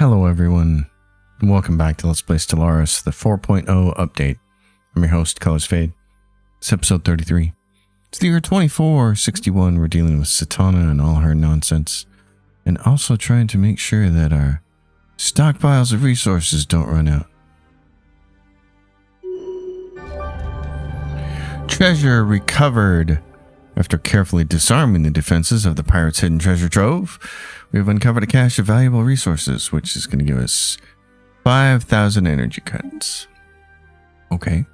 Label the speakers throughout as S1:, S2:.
S1: Hello everyone, and welcome back to Let's Play Stellaris, the 4.0 update. I'm your host, Colors Fade. It's episode 33. It's the year 2461. We're dealing with Satana and all her nonsense, and also trying to make sure that our stockpiles of resources don't run out. Treasure recovered. After carefully disarming the defenses of the pirates' hidden treasure trove, we have uncovered a cache of valuable resources, which is going to give us 5,000 energy credits. Okay.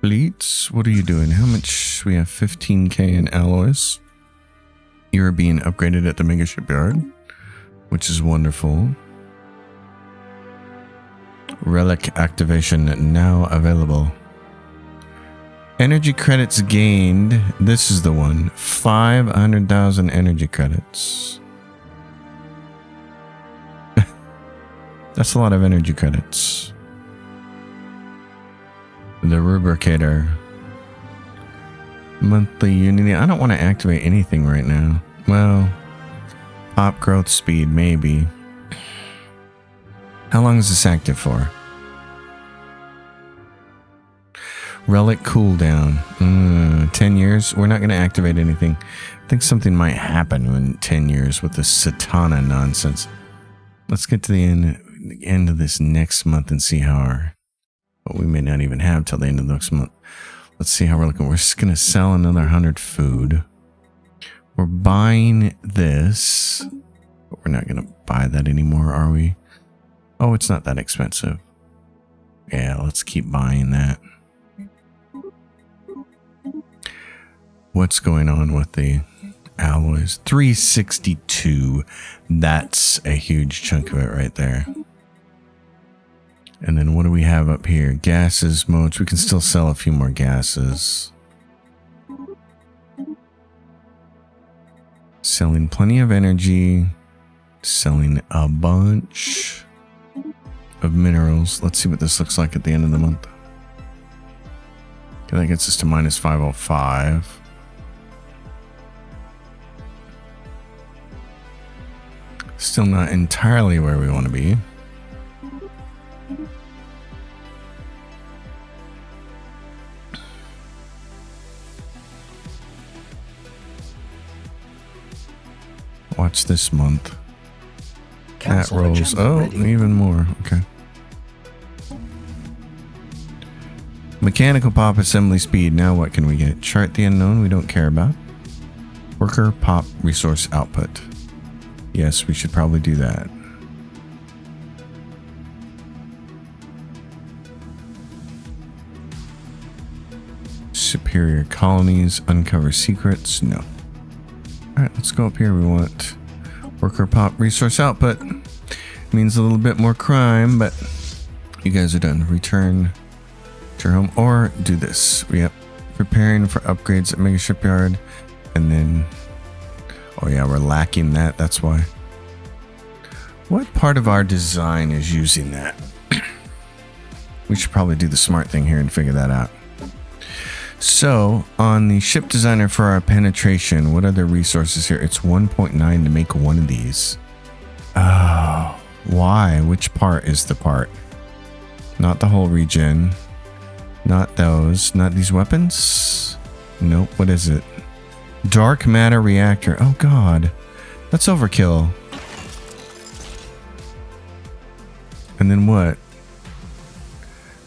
S1: Fleets, what are you doing? How much? We have 15k in alloys. You're being upgraded at the mega shipyard, which is wonderful. Relic activation now available. Energy credits gained. This is the one. 500,000 energy credits. That's a lot of energy credits. The rubricator. Monthly unity. I don't want to activate anything right now. Well, pop growth speed, maybe. How long is this active for? Relic cooldown. 10 years. We're not going to activate anything. I think something might happen in 10 years with this Satana nonsense. Let's get to the end of this next month and see how our... Well, we may not even have till the end of next month. Let's see how we're looking. We're just going to sell another 100 food. We're buying this. But we're not going to buy that anymore, are we? Oh, it's not that expensive. Yeah, let's keep buying that. What's going on with the alloys? 362. That's a huge chunk of it right there. And then what do we have up here? Gases, modes. We can still sell a few more gases. Selling plenty of energy. Selling a bunch of minerals. Let's see what this looks like at the end of the month. Okay, that gets us to minus 505. Still not entirely where we want to be. Watch this month. Cat rolls. Oh, even more. Okay. Mechanical pop assembly speed. Now what can we get? Chart the unknown. We don't care about. Worker pop resource output. Yes, we should probably do that. Superior colonies. Uncover secrets. No. Alright, let's go up here. We want worker pop resource output. Means a little bit more crime, but you guys are done. Return to your home or do this. Yep. Preparing for upgrades at Mega Shipyard. And then... Oh yeah, we're lacking that. That's why. What part of our design is using that? We should probably do the smart thing here and figure that out. So, on the ship designer for our penetration, what are the resources here? It's 1.9 to make one of these. Oh, why? Which part is the part? Not the whole regen. Not those. Not these weapons? Nope. What is it? Dark matter reactor. Oh god. That's overkill. And then what?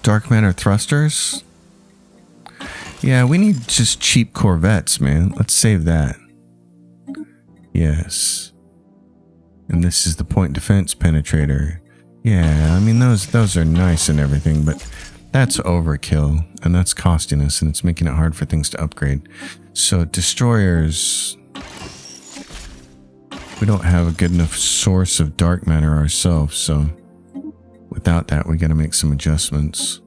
S1: Dark matter thrusters? Yeah, we need just cheap Corvettes, man. Let's save that. Yes. And this is the point defense penetrator. Yeah, I mean those are nice and everything, but that's overkill. And that's costing us, and it's making it hard for things to upgrade. So destroyers, we don't have a good enough source of dark matter ourselves, so without that we got to make some adjustments.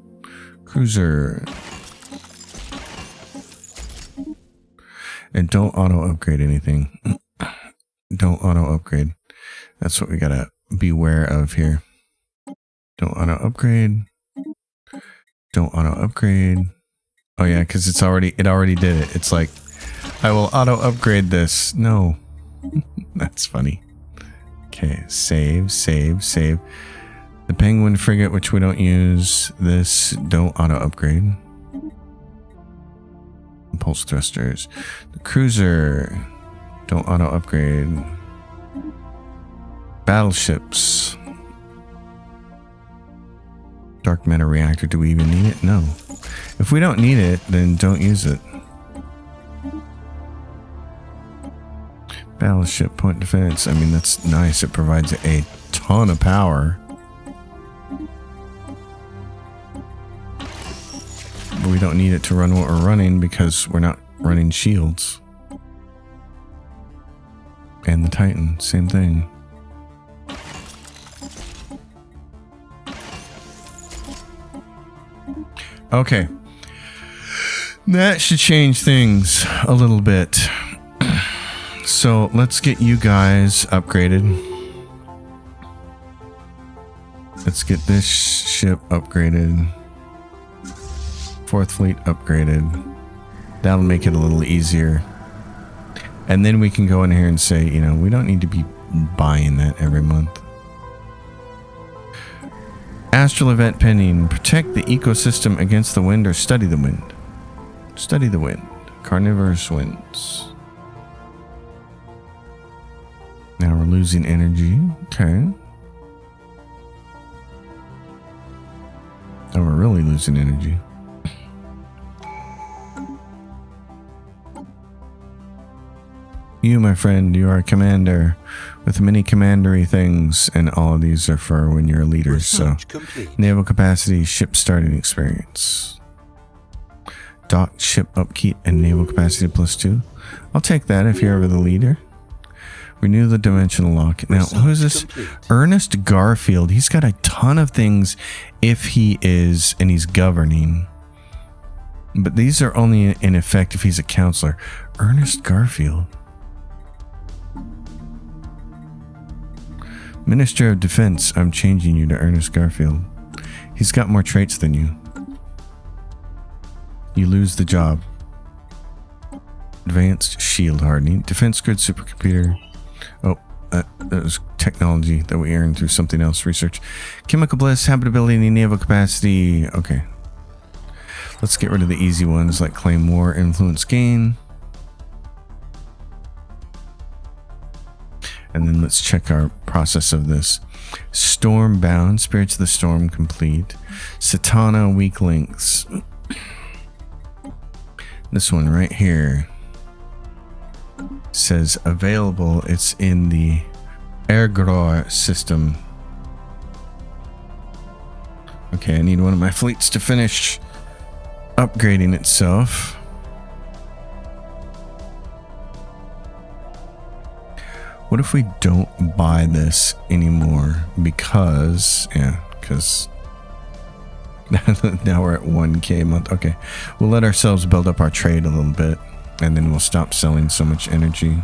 S1: Cruiser, and don't auto upgrade anything. Don't auto upgrade. That's what we got to beware of here. Don't auto upgrade. Don't auto upgrade. Oh yeah, because it already did it. It's like, I will auto upgrade this. No. That's funny. Okay, save. The Penguin frigate, which we don't use. This don't auto upgrade. Impulse thrusters. The cruiser don't auto upgrade. Battleships. Dark matter reactor. Do we even need it? No. If we don't need it, then don't use it. Battleship point defense. I mean, that's nice. It provides a ton of power. But we don't need it to run what we're running because we're not running shields. And the Titan, same thing. Okay. That should change things a little bit. So let's get you guys upgraded. Let's get this ship upgraded. 4th Fleet upgraded. That'll make it a little easier. And then we can go in here and say, you know, we don't need to be buying that every month. Astral event pending. Protect the ecosystem against the wind or study the wind. Study the wind. Carnivorous winds. Now we're losing energy. Okay. Oh, we're really losing energy. You, my friend, you are a commander with many commandery things, and all of these are for when you're a leader. So, naval capacity, ship starting experience, docked ship upkeep, and naval capacity +2. I'll take that if you're ever the leader. Renew the dimensional lock. Now, who is this? Ernest Garfield. He's got a ton of things if he is, and he's governing. But these are only in effect if he's a counselor. Ernest Garfield. Minister of Defense, I'm changing you to Ernest Garfield. He's got more traits than you. You lose the job. Advanced shield hardening. Defense grid supercomputer. Oh, that was technology that we earned through something else. Research. Chemical bliss, habitability, naval capacity. Okay. Let's get rid of the easy ones like claim war, influence gain. And then let's check our process of this. Stormbound, Spirits of the Storm complete. Satana, weak links. This one right here says available. It's in the Ergror system. Okay, I need one of my fleets to finish upgrading itself. What if we don't buy this anymore? Because now we're at 1K a month. Okay, we'll let ourselves build up our trade a little bit, and then we'll stop selling so much energy.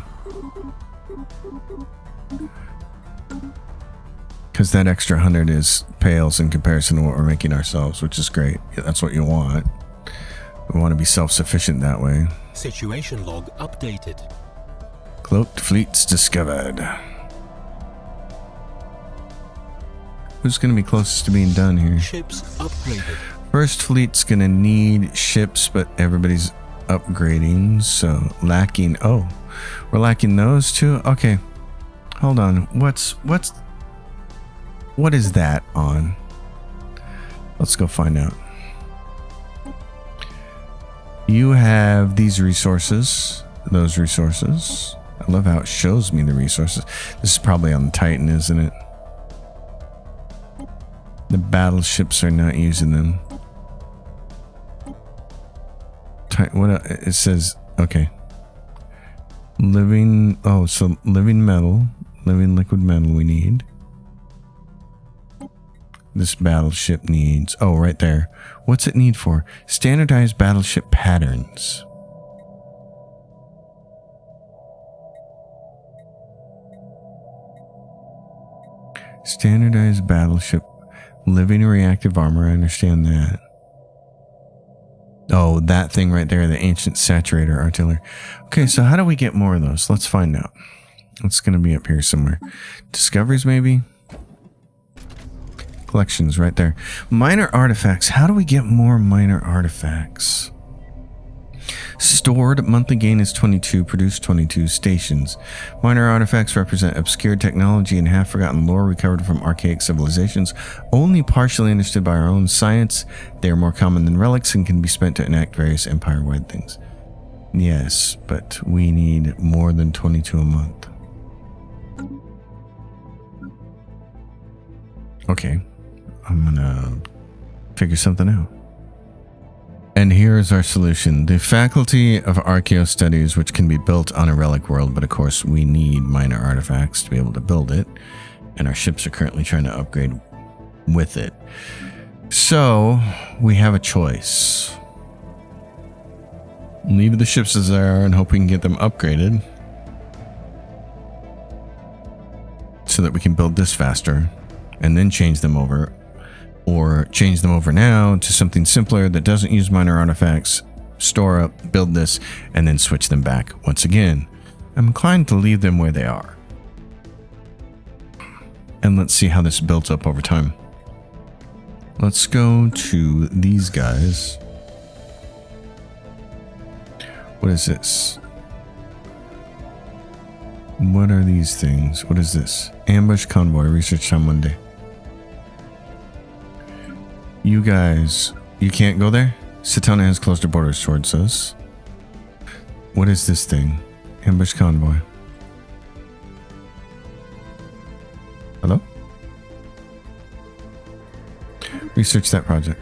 S1: Because that extra 100 pales in comparison to what we're making ourselves, which is great. Yeah, that's what you want. We want to be self-sufficient that way.
S2: Situation log updated.
S1: Cloaked fleets discovered. Who's going to be closest to being done here?
S2: Ships upgraded.
S1: First fleet's going to need ships, but everybody's upgrading, so lacking. Oh, we're lacking those too? Okay. Hold on. What is that on? Let's go find out. You have these resources, those resources. I love how it shows me the resources. This is probably on the Titan, isn't it? The battleships are not using them. What it says? Okay. Living. Oh, so living metal, living liquid metal. We need. This battleship needs. Oh, right there. What's it need for? Standardized battleship patterns. Standardized battleship, living reactive armor. I understand that. Oh, that thing right there, the ancient saturator artillery. Okay, so how do we get more of those? Let's find out. It's going to be up here somewhere. Discoveries, maybe? Collections right there. Minor artifacts. How do we get more minor artifacts? Stored monthly gain is 22, produced 22 stations. Minor artifacts represent obscure technology and half-forgotten lore recovered from archaic civilizations, only partially understood by our own science. They are more common than relics and can be spent to enact various empire-wide things. Yes, but we need more than 22 a month. Okay, I'm gonna figure something out. And here is our solution. The Faculty of Archaeo Studies, which can be built on a relic world, but of course we need minor artifacts to be able to build it. And our ships are currently trying to upgrade with it. So we have a choice. Leave the ships as they are and hope we can get them upgraded so that we can build this faster and then change them over. Or change them over now to something simpler that doesn't use minor artifacts, store up, build this, and then switch them back once again. I'm inclined to leave them where they are. And let's see how this builds up over time. Let's go to these guys. What is this? What are these things? What is this? Ambush convoy, research time one day. You guys, you can't go there? Satana has closed her borders towards us. What is this thing? Ambush convoy. Hello? Research that project.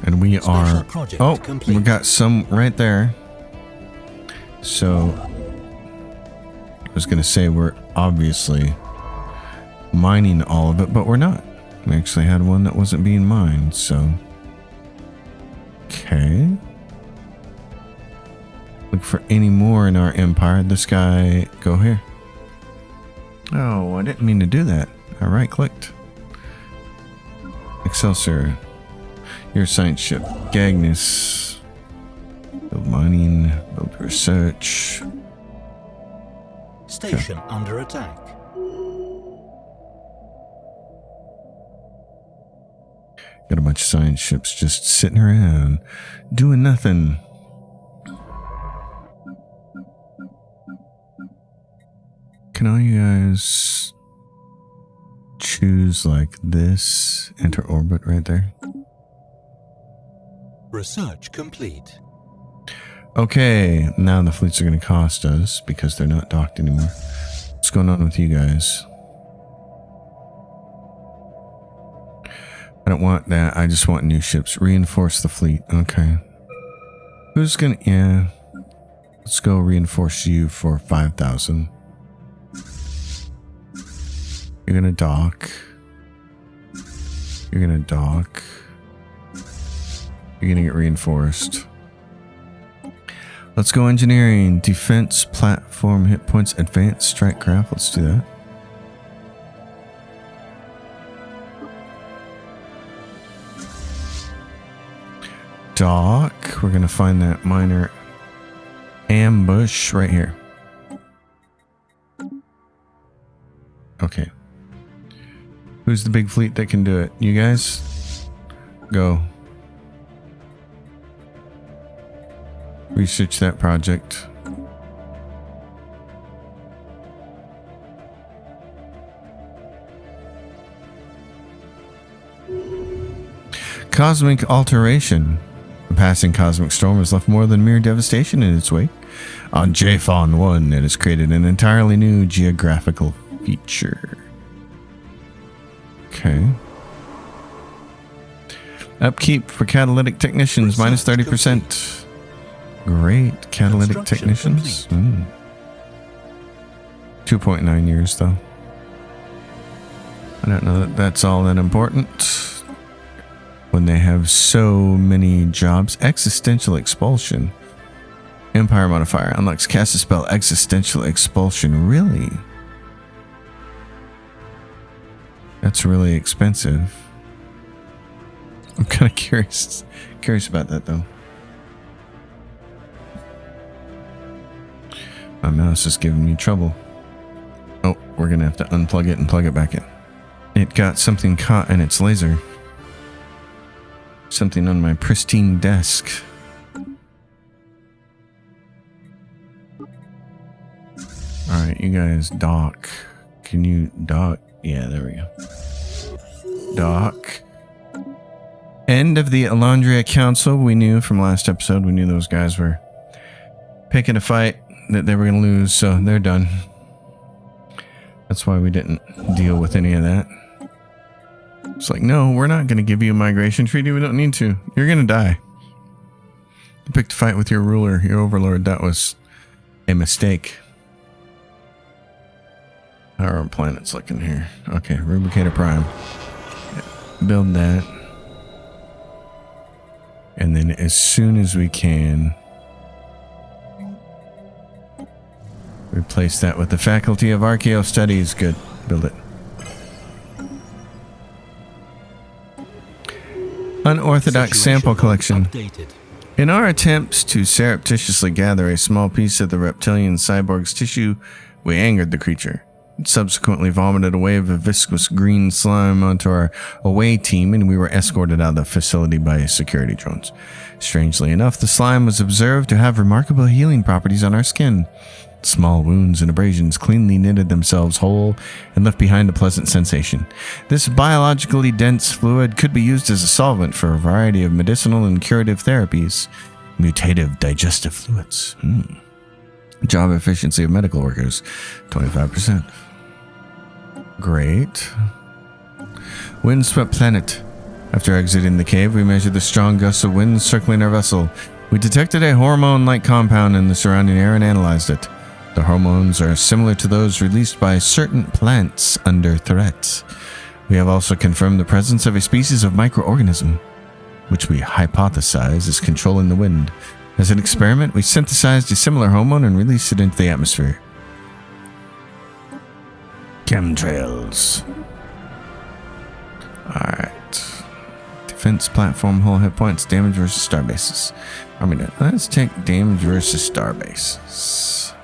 S1: And we are... Oh, we got some right there. So... I was going to say we're obviously mining all of it, but we're not. We actually had one that wasn't being mined, so... Okay. Look for any more in our empire. This guy, go here. Oh, I didn't mean to do that. I right-clicked. Excelsior. Your science ship. Gagnus. Build mining. Build research.
S2: Station under attack.
S1: Got a bunch of science ships just sitting around, doing nothing. Can all you guys choose like this? Enter orbit right there.
S2: Research complete.
S1: Okay, now the fleets are going to cost us because they're not docked anymore. What's going on with you guys? I don't want that. I just want new ships. Reinforce the fleet. Okay. Who's going to... Yeah. Let's go reinforce you for 5,000. You're going to dock. You're going to dock. You're going to get reinforced. Let's go engineering, defense, platform, hit points, advanced strike craft. Let's do that. Dock. We're going to find that minor ambush right here. Okay. Who's the big fleet that can do it? You guys? Go. Research that project. Cosmic alteration. A passing cosmic storm has left more than mere devastation in its wake. On Japhon 1, it has created an entirely new geographical feature. Okay. Upkeep for catalytic technicians, minus 30%. Great. Catalytic technicians. 2.9 years, though. I don't know that that's all that important when they have so many jobs. Existential expulsion. Empire modifier unlocks cast a spell existential expulsion. Really? That's really expensive. I'm kind of curious about that, though. My mouse is giving me trouble. Oh, we're gonna have to unplug it and plug it back in. It got something caught in its laser. Something on my pristine desk. Alright, you guys dock. Can you dock? Yeah, there we go. Dock. End of the Alondria Council. We knew from last episode, we knew those guys were picking a fight that they were going to lose, so they're done. That's why we didn't deal with any of that. It's like, no, we're not going to give you a migration treaty. We don't need to. You're going to die. You picked a fight with your ruler, your overlord. That was a mistake. How are our planets looking here? Okay, Rubricator Prime. Build that. And then as soon as we can, replace that with the Faculty of Archaeo Studies. Good. Build it. Unorthodox sample collection.
S2: Updated.
S1: In our attempts to surreptitiously gather a small piece of the reptilian cyborg's tissue, we angered the creature. It subsequently vomited a wave of viscous green slime onto our away team, and we were escorted out of the facility by security drones. Strangely enough, the slime was observed to have remarkable healing properties on our skin. Small wounds and abrasions cleanly knitted themselves whole and left behind a pleasant sensation. This biologically dense fluid could be used as a solvent for a variety of medicinal and curative therapies. Mutative digestive fluids. Job efficiency of medical workers, 25%. Great. Windswept planet. After exiting the cave, we measured the strong gusts of wind circling our vessel. We detected a hormone-like compound in the surrounding air and analyzed it. The hormones are similar to those released by certain plants under threat. We have also confirmed the presence of a species of microorganism, which we hypothesize is controlling the wind. As an experiment, we synthesized a similar hormone and released it into the atmosphere. Chemtrails. Alright. Defense platform, hull hit points, damage versus star bases. Let's take damage versus star bases.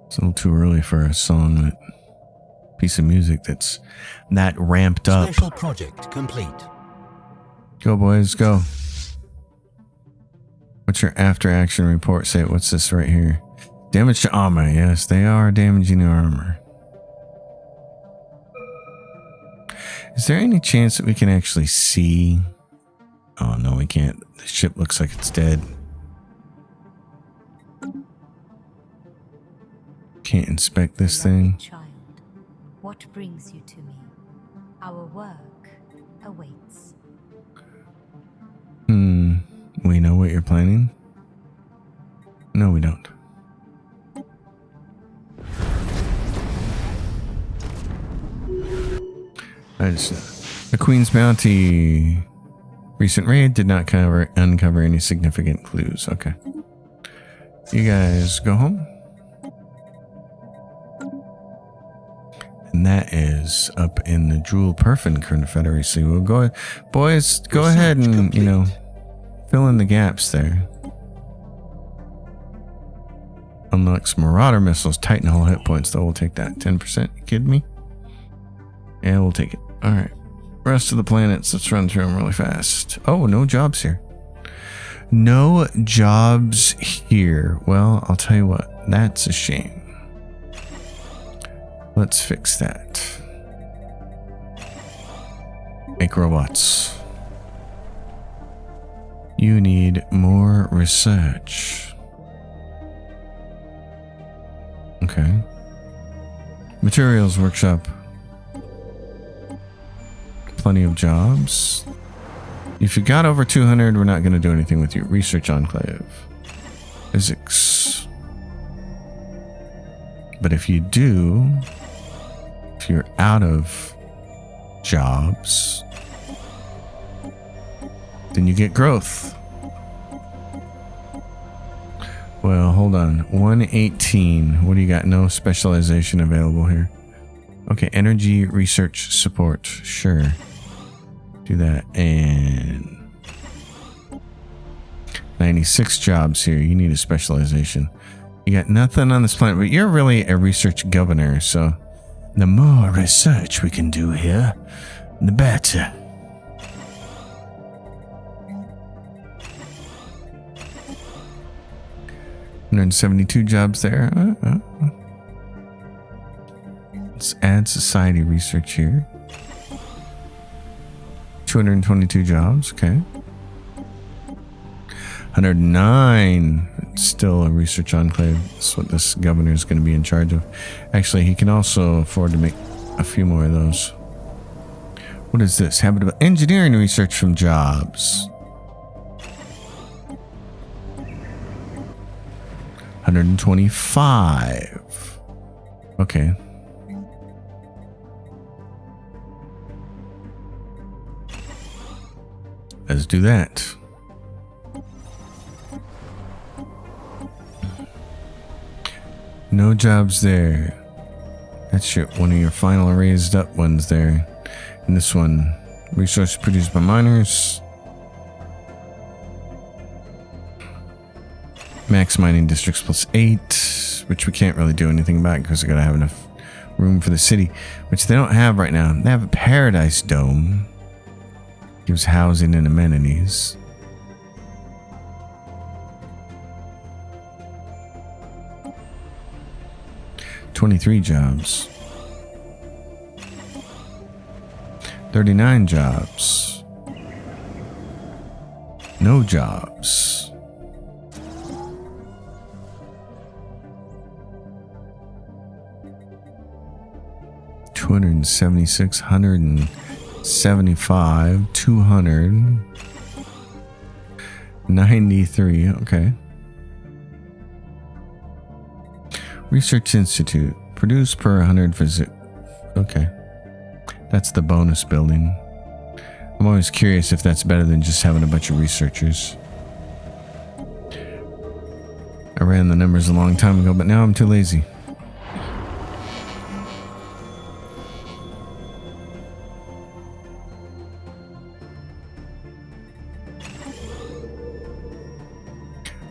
S1: It's a little too early for a song, piece of music that's that ramped up.
S2: Special project complete.
S1: Go, boys, go. What's your after action report say? What's this right here? Damage to armor. Yes, they are damaging your armor. Is there any chance that we can actually see? Oh, no, we can't. The ship looks like it's dead. Can't inspect this thing.
S3: Child, what brings you to me? Our work awaits.
S1: We know what you're planning? No, we don't. The Queen's Bounty. Recent raid did not uncover any significant clues. Okay. You guys go home. And that is up in the Jewel Perfin Confederacy. We'll go, boys, go ahead and, fill in the gaps there. Unlocks Marauder missiles, Titan hull hit points, though. We'll take that. 10%. You kidding me? Yeah, we'll take it. All right. Rest of the planets, let's run through them really fast. Oh, no jobs here. No jobs here. Well, I'll tell you what. That's a shame. Let's fix that. Make robots. You need more research. Okay. Materials workshop. Plenty of jobs. If you got over 200, we're not going to do anything with you. Research enclave. Physics. But if you do, if you're out of jobs, then you get growth. Well, hold on. 118. What do you got? No specialization available here. Okay, energy research support. Sure. Do that. And 96 jobs here. You need a specialization. You got nothing on this planet, but you're really a research governor, so the more research we can do here, the better. $172 jobs there. Let's add society research here. 222 jobs. Okay. 109. It's still a research enclave. That's what this governor is going to be in charge of. Actually, he can also afford to make a few more of those. What is this? Habitable engineering research from jobs. 125. Okay. Let's do that. No jobs there. That's one of your final raised up ones there. And this one, resources produced by miners. Max mining districts +8, which we can't really do anything about because we gotta have enough room for the city, which they don't have right now. They have a paradise dome. Gives housing and amenities. $23 jobs. 39 jobs. No jobs. $276, 175, 293. Okay. Research Institute. Produce per 100 visit. Okay. That's the bonus building. I'm always curious if that's better than just having a bunch of researchers. I ran the numbers a long time ago, but now I'm too lazy.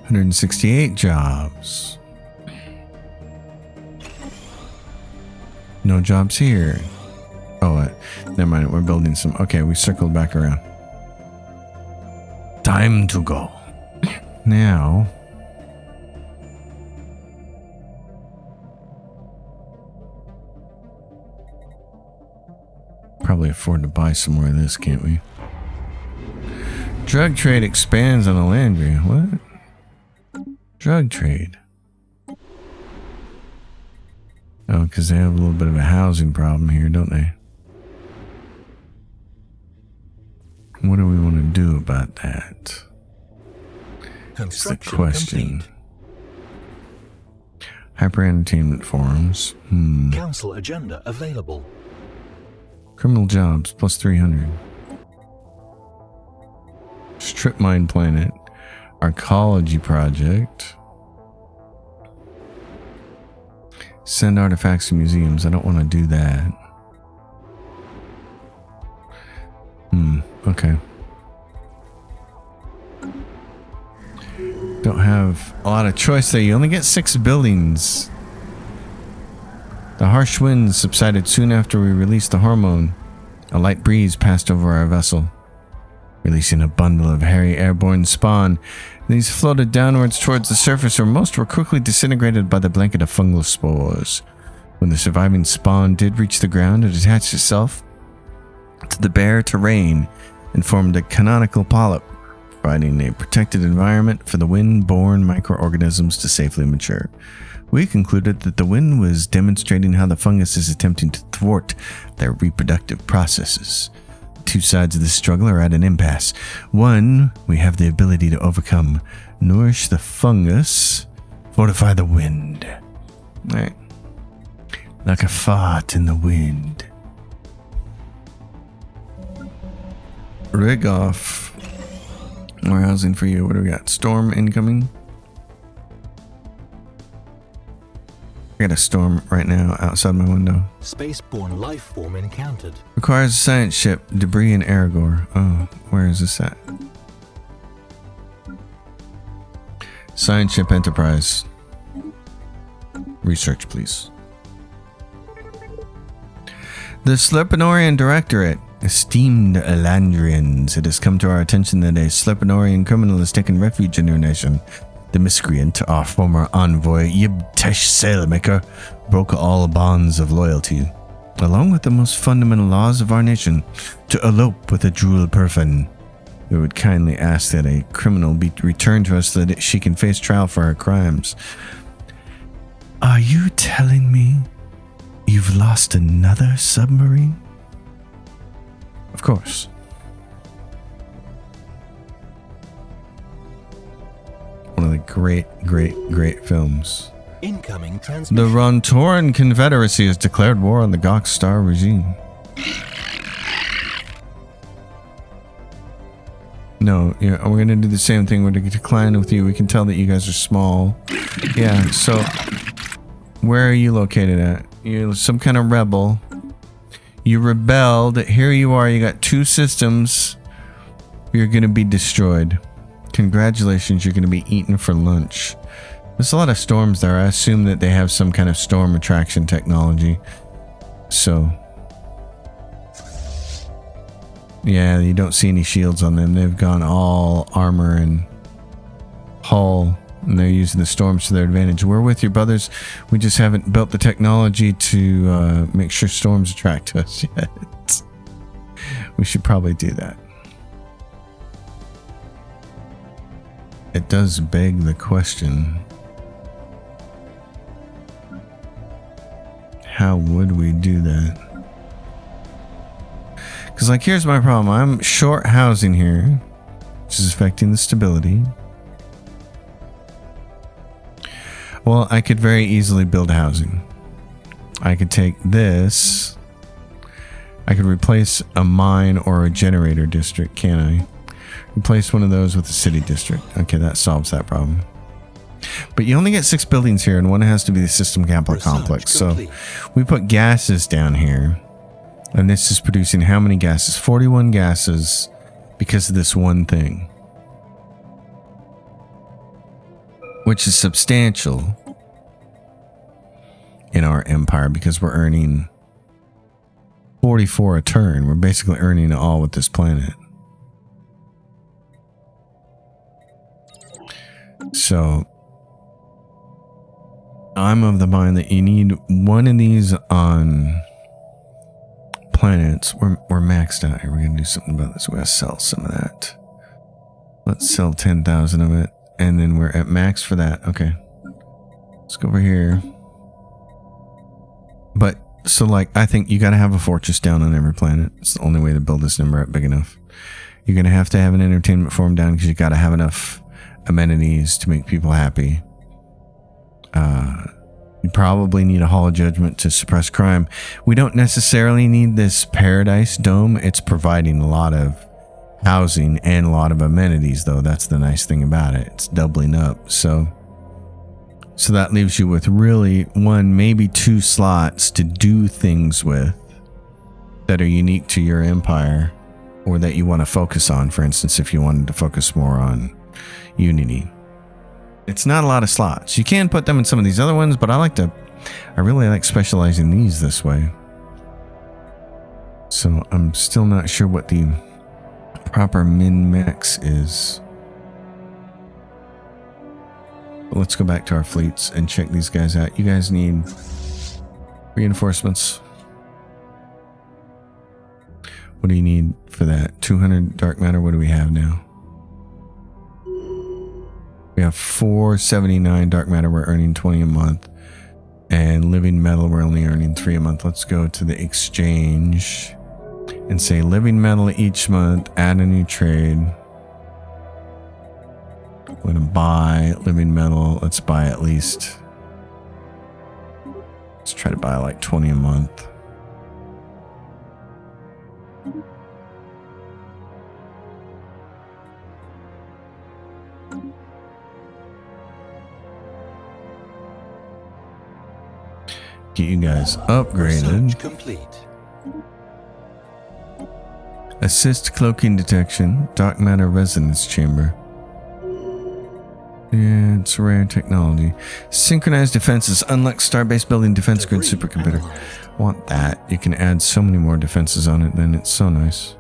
S1: $168 jobs. No jobs here. Oh, never mind. We're building some. Okay, we circled back around. Time to go. Now. Probably afford to buy some more of this, can't we? Drug trade expands on Alandria. What? Drug trade. Oh, because they have a little bit of a housing problem here, don't they? What do we want to do about that? That's the question. Hyper entertainment forums.
S2: Council agenda available.
S1: Criminal jobs plus 300. Strip mine planet. Archaeology project. Send artifacts to museums. I don't want to do that. Okay. Don't have a lot of choice there. You only get 6 buildings. The harsh winds subsided soon after we released the hormone. A light breeze passed over our vessel, releasing a bundle of hairy airborne spawn. These floated downwards towards the surface, where most were quickly disintegrated by the blanket of fungal spores. When the surviving spawn did reach the ground, it attached itself to the bare terrain and formed a canonical polyp, providing a protected environment for the wind-borne microorganisms to safely mature. We concluded that the wind was demonstrating how the fungus is attempting to thwart their reproductive processes. Two sides of this struggle are at an impasse. One, we have the ability to overcome, nourish the fungus, fortify the wind. Right. Like a fart in the wind. Rig off. More housing for you. What do we got? Storm incoming. I got a storm right now outside my window.
S2: Spaceborne life form encountered.
S1: Requires a science ship, debris in Aragorn. Oh, where is this at? Science Ship Enterprise. Research, please. The Slepenorian Directorate. Esteemed Elandrians, it has come to our attention that a Slepenorian criminal has taken refuge in your nation. The miscreant, our former envoy, Yibtesh Sailmaker, broke all bonds of loyalty, along with the most fundamental laws of our nation, to elope with a Drool Perfin. We would kindly ask that a criminal be returned to us so that she can face trial for her crimes. Are you telling me you've lost another submarine? Of course. One of the great films.
S2: Incoming
S1: The
S2: transmission.
S1: Rontoran Confederacy has declared war on the Gok Star regime. No, yeah, we're gonna do the same thing. We're gonna decline with you. We can tell that you guys are small. Yeah, so where are you located at? You're some kind of rebel. You rebelled. Here you are. You got 2 systems. You're gonna be destroyed. Congratulations, you're gonna be eaten for lunch. There's a lot of storms there. I assume that they have some kind of storm attraction technology. So yeah, you don't see any shields on them. They've gone all armor and hull, and they're using the storms to their advantage. We're with your brothers. We just haven't built the technology to make sure storms attract us yet. We should probably do that. It does beg the question, how would we do that? Because, like, here's my problem. I'm short housing here, which is affecting the stability. Well, I could very easily build housing. I could take this. I could replace a mine or a generator district, can I? Replace one of those with a city district. Okay, that solves that problem. But you only get 6 buildings here, and one has to be the system capital complex. So we put gases down here. And this is producing how many gases? 41 gases because of this one thing. Which is substantial in our empire because we're earning 44 a turn. We're basically earning it all with this planet. So I'm of the mind that you need one of these on planets. We're maxed out here. We're gonna do something about this. We're gonna sell some of that. Let's sell 10,000 of it, and then we're at max for that. Okay, let's go over here. But so, like, I think you got to have a fortress down on every planet. It's the only way to build this number up big enough. You're gonna have to have an entertainment forum down because you got to have enough amenities to make people happy. You probably need a hall of judgment to suppress crime. We don't necessarily need this paradise dome. It's providing a lot of housing and a lot of amenities, though. That's the nice thing about it. It's doubling up. So that leaves you with really 1, maybe 2 slots to do things with that are unique to your empire or that you want to focus on. For instance, if you wanted to focus more on Unity. It's not a lot of slots. You can put them in some of these other ones, but I really like specializing these this way. So I'm still not sure what the proper min-max is. But let's go back to our fleets and check these guys out. You guys need reinforcements. What do you need for that? 200 dark matter. What do we have now? We have 479 dark matter. We're earning 20 a month. And living metal, we're only earning 3 a month. Let's go to the exchange and say living metal each month. Add a new trade. I'm going to buy living metal. Let's buy at least. Let's try to buy like 20 a month. Get you guys upgraded.
S2: Research complete.
S1: Assist cloaking detection. Dark matter resonance chamber. Yeah, it's rare technology. Synchronized defenses. Unlock starbase building defense grid supercomputer. Want that. You can add so many more defenses on it, then it's so nice.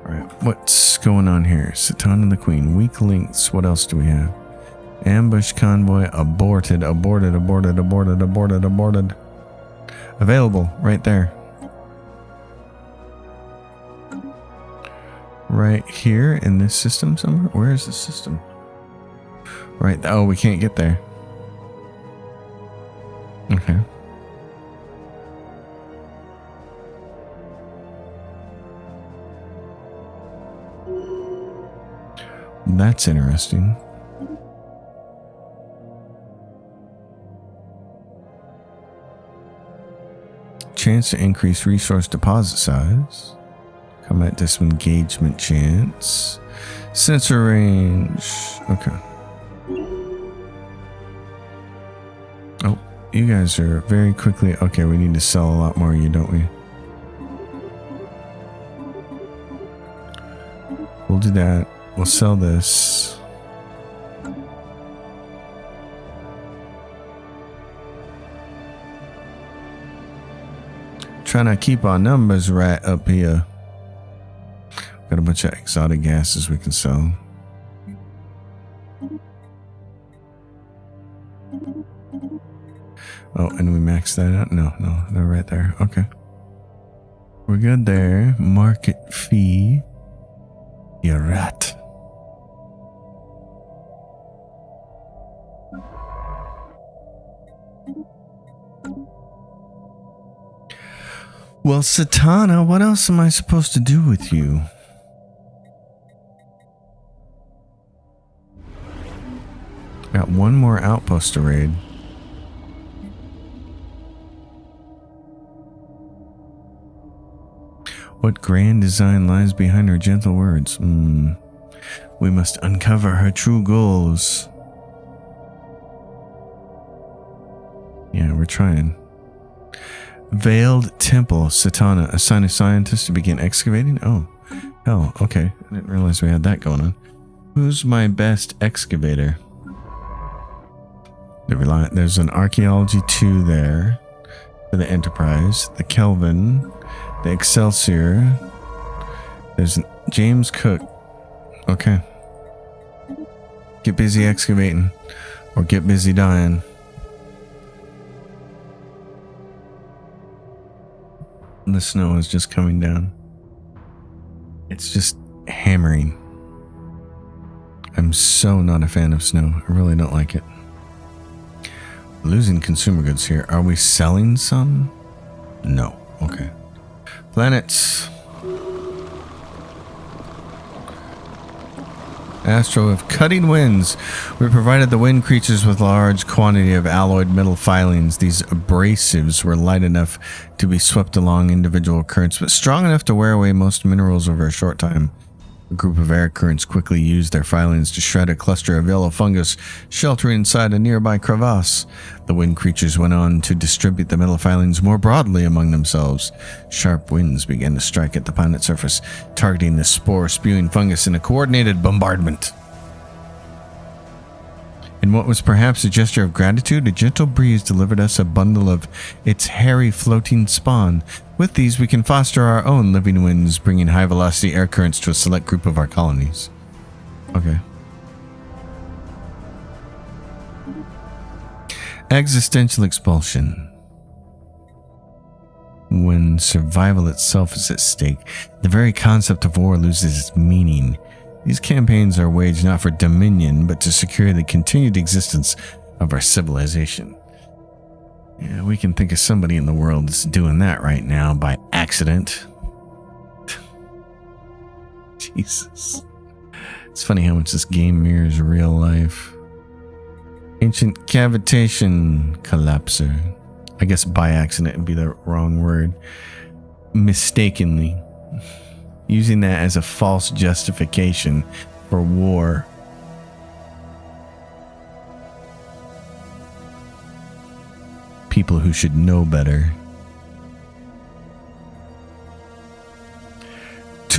S1: Alright, what's going on here? Satan and the Queen. Weak links. What else do we have? Ambush convoy aborted. Aborted. Available right there. Right here in this system somewhere? Where is the system? Right. Oh, we can't get there. Okay. That's interesting. Chance to increase resource deposit size. Combat disengagement chance. Sensor range. Okay. Oh, you guys are very quickly. Okay, we need to sell a lot more of you, don't we? We'll do that. We'll sell this. Trying to keep our numbers right up here. Got a bunch of exotic gases we can sell. Oh, and we maxed that out? No, they're right there. Okay. We're good there. Market fee. You rat. Well, Satana, what else am I supposed to do with you? Got one more outpost to raid. What grand design lies behind her gentle words? We must uncover her true goals. Yeah, we're trying. Veiled Temple, Satana. Assign a scientist to begin excavating? Oh, hell, okay. I didn't realize we had that going on. Who's my best excavator? There's an Archaeology 2 there for the Enterprise, the Kelvin, the Excelsior. There's James Cook. Okay. Get busy excavating or get busy dying. The snow is just coming down. It's just hammering. I'm so not a fan of snow. I really don't like it. Losing consumer goods here. Are we selling some? No. Okay. Planets. Astro with cutting winds. We provided the wind creatures with large quantity of alloyed metal filings. These abrasives were light enough to be swept along individual currents, but strong enough to wear away most minerals over a short time. A group of air currents quickly used their filings to shred a cluster of yellow fungus sheltering inside a nearby crevasse. The wind creatures went on to distribute the metal filings more broadly among themselves. Sharp winds began to strike at the planet surface, targeting the spore-spewing fungus in a coordinated bombardment. In what was perhaps a gesture of gratitude, a gentle breeze delivered us a bundle of its hairy floating spawn. With these, we can foster our own living winds, bringing high-velocity air currents to a select group of our colonies. Okay. Existential expulsion. When survival itself is at stake, the very concept of war loses its meaning. These campaigns are waged not for dominion, but to secure the continued existence of our civilization. Yeah, we can think of somebody in the world that's doing that right now by accident. Jesus. It's funny how much this game mirrors real life. Ancient cavitation collapser. I guess by accident would be the wrong word. Mistakenly. Using that as a false justification for war. People who should know better.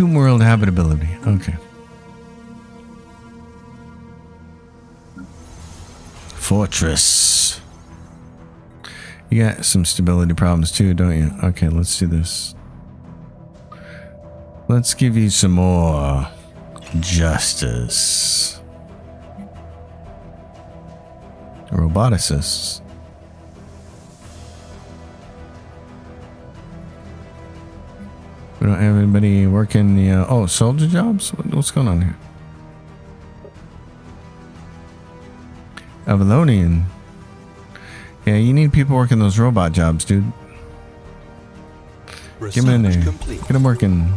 S1: Tomb world habitability. Okay. Fortress. You got some stability problems too, don't you? Okay, let's do this. Let's give you some more justice. Roboticists. We don't have anybody working the soldier jobs? What's going on here? Avalonian. Yeah, you need people working those robot jobs, dude. Get them in there. Get them working.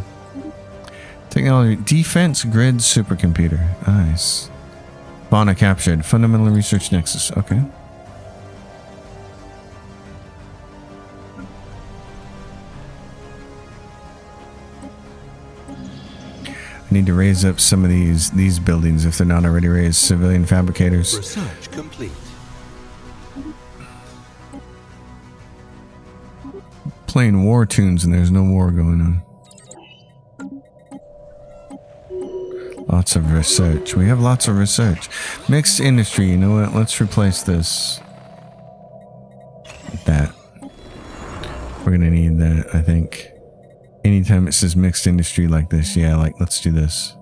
S1: Technology. Defense grid supercomputer. Nice. Fauna captured. Fundamental research nexus. Okay. I need to raise up some of these buildings if they're not already raised. Civilian fabricators.
S2: Research complete.
S1: Playing war tunes and there's no war going on. Lots of research. We have lots of research. Mixed industry. You know what? Let's replace this with that. We're gonna need that, I think. Anytime it says mixed industry like this, yeah, like let's do this.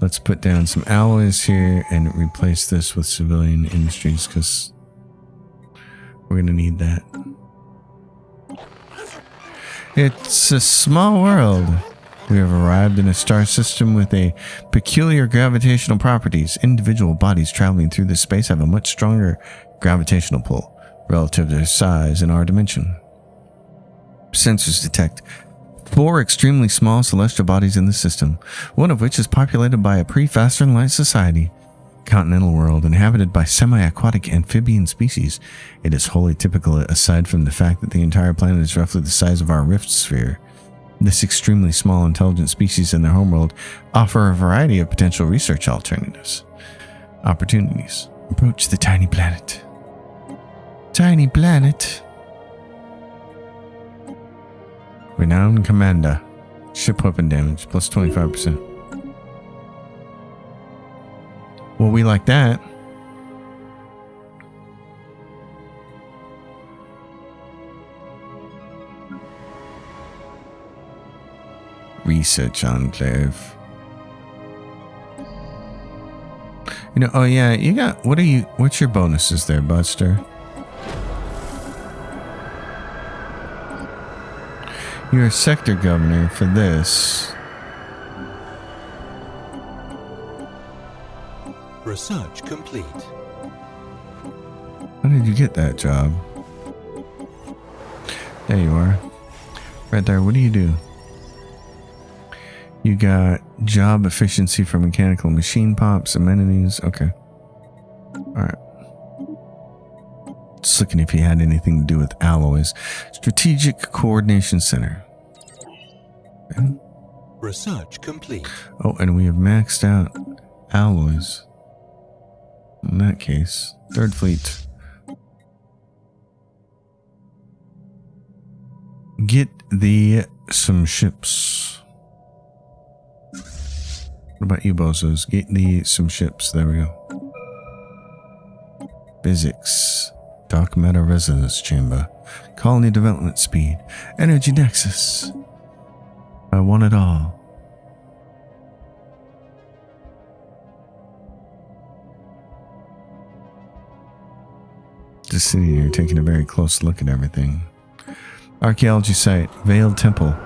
S1: Let's put down some alloys here and replace this with civilian industries because we're gonna need that. It's a small world. We have arrived in a star system with a peculiar gravitational properties. Individual bodies traveling through this space have a much stronger gravitational pull relative to their size in our dimension. Sensors detect 4 extremely small celestial bodies in the system, one of which is populated by a pre-faster than light society. Continental world inhabited by semi-aquatic amphibian species. It is wholly typical aside from the fact that the entire planet is roughly the size of our rift sphere. This extremely small intelligent species in their homeworld offer a variety of potential research opportunities. Approach the tiny planet. Tiny planet. Renowned Commander. Ship weapon damage plus 25%. Well, we like that. Research Enclave. You know, oh yeah, you got, what's your bonuses there, Buster? You're a sector governor for this.
S2: Research complete.
S1: How did you get that job? There you are. Right there, what do you do? You got job efficiency for mechanical machine pops, amenities. Okay. Alright. Just looking if he had anything to do with alloys. Strategic Coordination Center. Okay.
S2: Research complete.
S1: Oh, and we have maxed out alloys. In that case, Third Fleet. Get some ships. What about you, bozos? Get some ships. There we go. Physics. Dark matter resonance chamber. Colony development speed. Energy nexus. I want it all. Just sitting here taking a very close look at everything. Archaeology site. Veiled Temple.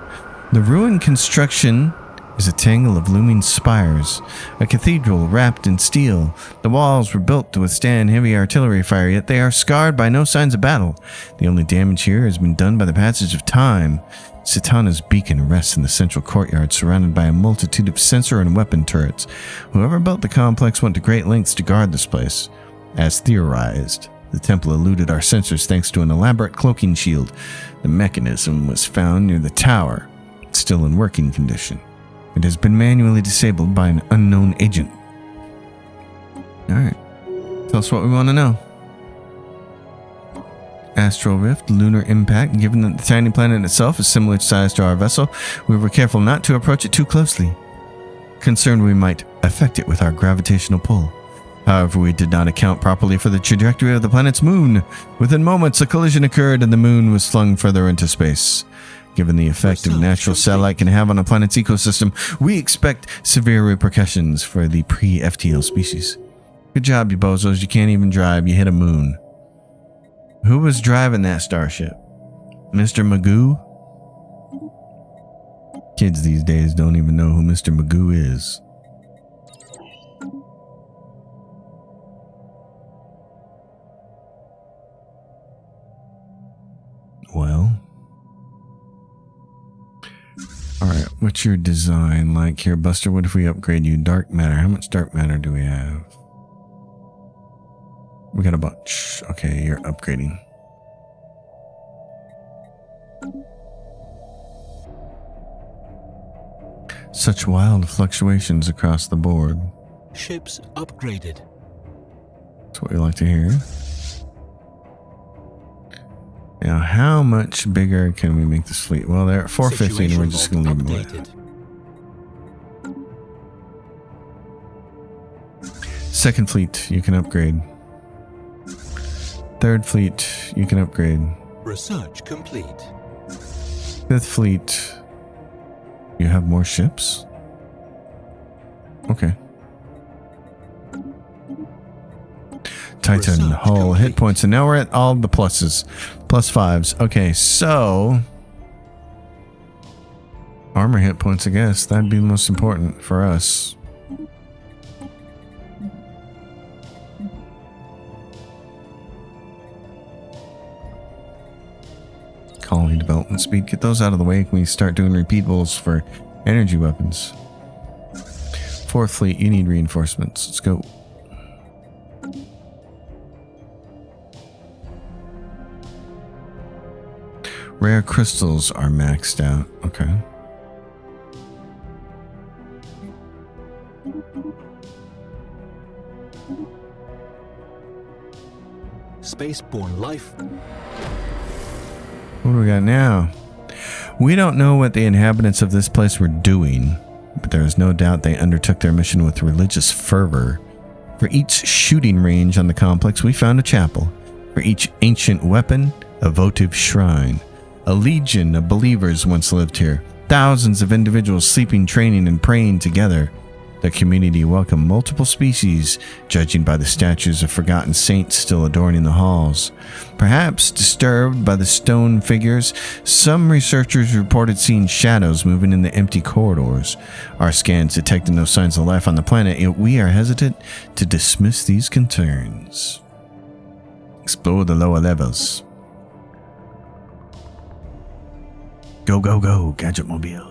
S1: The ruined construction is a tangle of looming spires, a cathedral wrapped in steel. The walls were built to withstand heavy artillery fire, yet they are scarred by no signs of battle. The only damage here has been done by the passage of time. Satana's beacon rests in the central courtyard, surrounded by a multitude of sensor and weapon turrets. Whoever built the complex went to great lengths to guard this place. As theorized, the temple eluded our sensors thanks to an elaborate cloaking shield. The mechanism was found near the tower, still in working condition. It has been manually disabled by an unknown agent. Alright. Tell us what we want to know. Astral rift, lunar impact. Given that the tiny planet itself is similar size to our vessel, we were careful not to approach it too closely, concerned we might affect it with our gravitational pull. However, we did not account properly for the trajectory of the planet's moon. Within moments, a collision occurred and the moon was flung further into space. Given the effect a natural satellite can have on a planet's ecosystem, we expect severe repercussions for the pre-FTL species. Good job, you bozos. You can't even drive. You hit a moon. Who was driving that starship? Mr. Magoo? Kids these days don't even know who Mr. Magoo is. Well. Alright, what's your design like here, Buster? What if we upgrade you? Dark matter. How much dark matter do we have? We got a bunch. Okay, you're upgrading. Such wild fluctuations across the board.
S2: Ships upgraded.
S1: That's what we like to hear. Now, how much bigger can we make this fleet? Well, they're at 450 and we're just going to leave them away. Second fleet, you can upgrade. Third fleet, you can upgrade.
S2: Research complete.
S1: Fifth fleet, you have more ships? Okay. Titan hull hit points, and now we're at all the pluses. +5s. Okay, so armor hit points, I guess. That'd be the most important for us. Colony development speed. Get those out of the way. Can we start doing repeatables for energy weapons? Fourth fleet, you need reinforcements. Let's go. Rare crystals are maxed out. Okay.
S2: Spaceborne life.
S1: What do we got now? We don't know what the inhabitants of this place were doing, but there is no doubt they undertook their mission with religious fervor. For each shooting range on the complex, we found a chapel. For each ancient weapon, a votive shrine. A legion of believers once lived here. Thousands of individuals sleeping, training, and praying together. The community welcomed multiple species, judging by the statues of forgotten saints still adorning the halls. Perhaps disturbed by the stone figures, some researchers reported seeing shadows moving in the empty corridors. Our scans detected no signs of life on the planet, yet we are hesitant to dismiss these concerns. Explore the lower levels. Go, go, go, Gadget Mobile.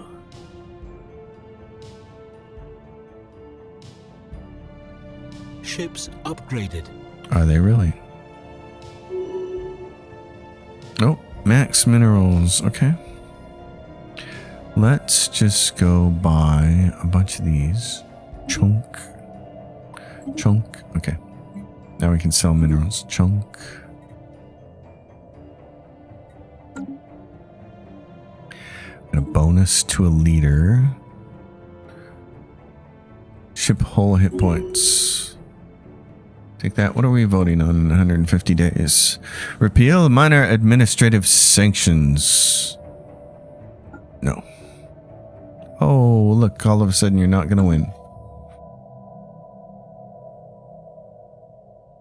S2: Ships upgraded.
S1: Are they really? Oh, max minerals. Okay. Let's just go buy a bunch of these. Chunk. Chunk. Okay. Now we can sell minerals. Chunk. And a bonus to a leader. Ship hull hit points. Take that. What are we voting on in 150 days? Repeal minor administrative sanctions. No. Oh, look, all of a sudden you're not going to win.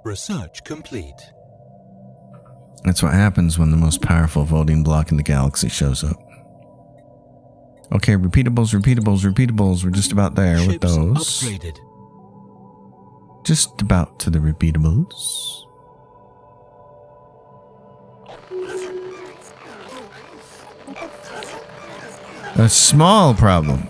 S2: Research complete.
S1: That's what happens when the most powerful voting bloc in the galaxy shows up. Okay, repeatables, repeatables, repeatables. We're just about there with those.
S2: Upgraded.
S1: Just about to the repeatables. A small problem.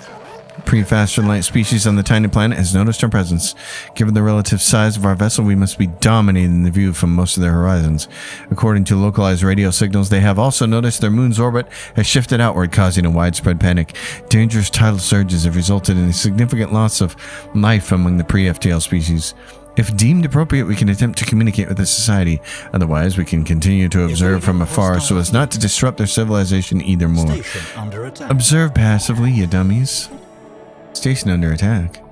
S1: Pre-faster light species on the tiny planet has noticed our presence. Given the relative size of our vessel, we must be dominating the view from most of their horizons. According to localized radio signals, they have also noticed their moon's orbit has shifted outward, causing a widespread panic. Dangerous tidal surges have resulted in a significant loss of life among the pre-FTL species. If deemed appropriate, we can attempt to communicate with the society. Otherwise, we can continue to observe from afar so as not to disrupt their civilization either more.
S2: Station under attack.
S1: Observe passively, you dummies. Station under attack.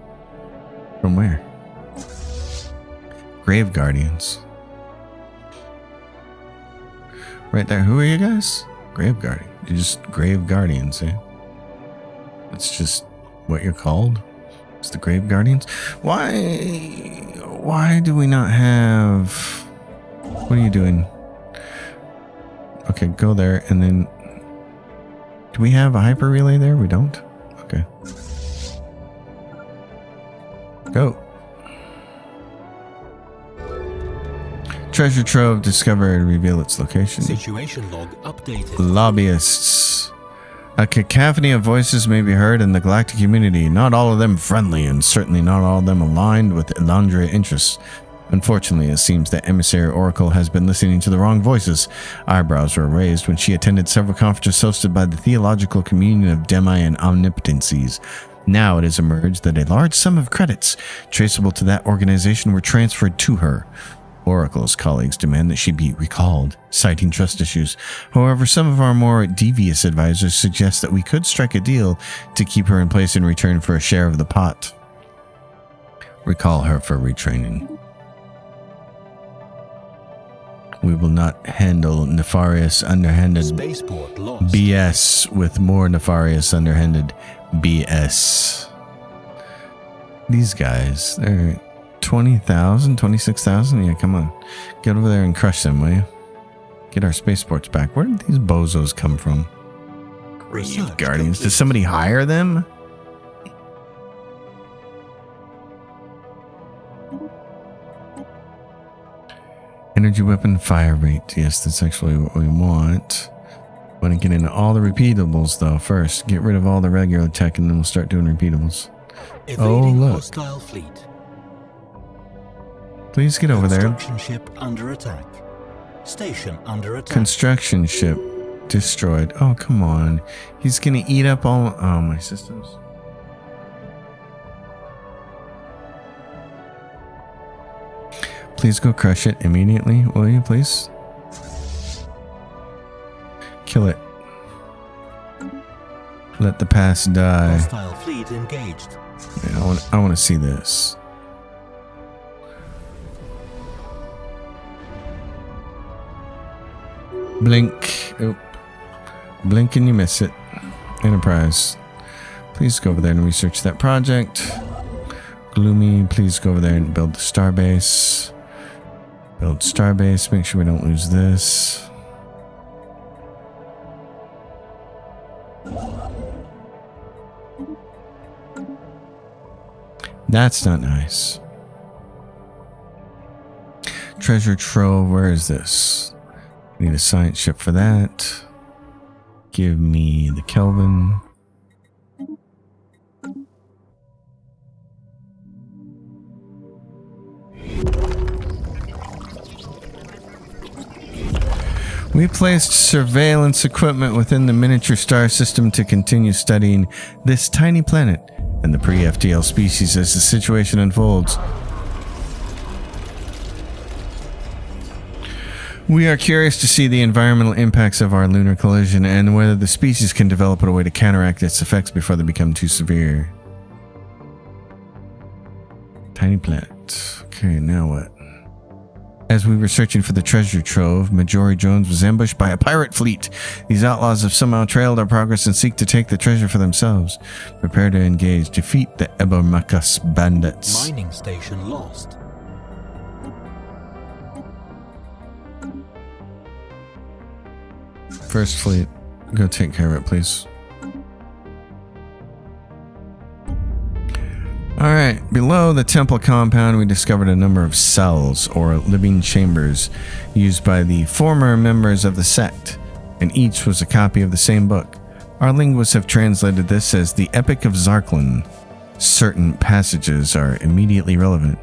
S1: From where? Grave Guardians. Right there. Who are you guys? Grave Guardian. You're just Grave Guardians, eh? That's just what you're called? It's the Grave Guardians? Why do we not have... What are you doing? Okay, go there and then... Do we have a hyper relay there? We don't? Okay. Go. Treasure trove discovered. Reveal its location.
S2: Situation log updated.
S1: Lobbyists. A cacophony of voices may be heard in the galactic community, not all of them friendly, and certainly not all of them aligned with Elandria interests. Unfortunately, it seems that Emissary Oracle has been listening to the wrong voices. Eyebrows were raised when she attended several conferences hosted by the Theological Communion of Demi and Omnipotencies. Now it has emerged that a large sum of credits traceable to that organization were transferred to her. Oracle's colleagues demand that she be recalled, citing trust issues. However, some of our more devious advisors suggest that we could strike a deal to keep her in place in return for a share of the pot. Recall her for retraining. We will not handle nefarious, underhanded
S2: Spaceport lost.
S1: BS with more nefarious, underhanded BS. These guys, they're 20,000, 26,000? Yeah, come on. Get over there and crush them, will you? Get our spaceports back. Where did these bozos come from? Grave Guardians. Did somebody hire them? Energy weapon fire rate. Yes, that's actually what we want. Want to get into all the repeatables, though, first. Get rid of all the regular tech, and then we'll start doing repeatables.
S2: Evading
S1: look.
S2: hostile fleet.
S1: Please get over there.
S2: Construction ship under attack. Station under attack.
S1: Construction ship destroyed. Oh, come on. He's going to eat up all my systems. Please go crush it immediately, will you, please? Kill it. Let the past die.
S2: Hostile fleet engaged.
S1: Yeah, I want to see this. Blink. Oh. Blink and you miss it. Enterprise. Please go over there and research that project. Gloomy, please go over there and build the starbase. Build starbase. Make sure we don't lose this. That's not nice. Treasure trove. Where is this? Need a science ship for that. Give me the Kelvin. We placed surveillance equipment within the miniature star system to continue studying this tiny planet and the pre-FTL species as the situation unfolds. We are curious to see the environmental impacts of our lunar collision and whether the species can develop a way to counteract its effects before they become too severe. Tiny planet. Okay, now what? As we were searching for the treasure trove, Majori Jones was ambushed by a pirate fleet. These outlaws have somehow trailed our progress and seek to take the treasure for themselves. Prepare to engage. Defeat the Ebermakas bandits.
S2: Mining station lost.
S1: First fleet, go take care of it, please. Alright, below the temple compound, we discovered a number of cells, or living chambers, used by the former members of the sect, and each was a copy of the same book. Our linguists have translated this as the Epic of Zarklan. Certain passages are immediately relevant.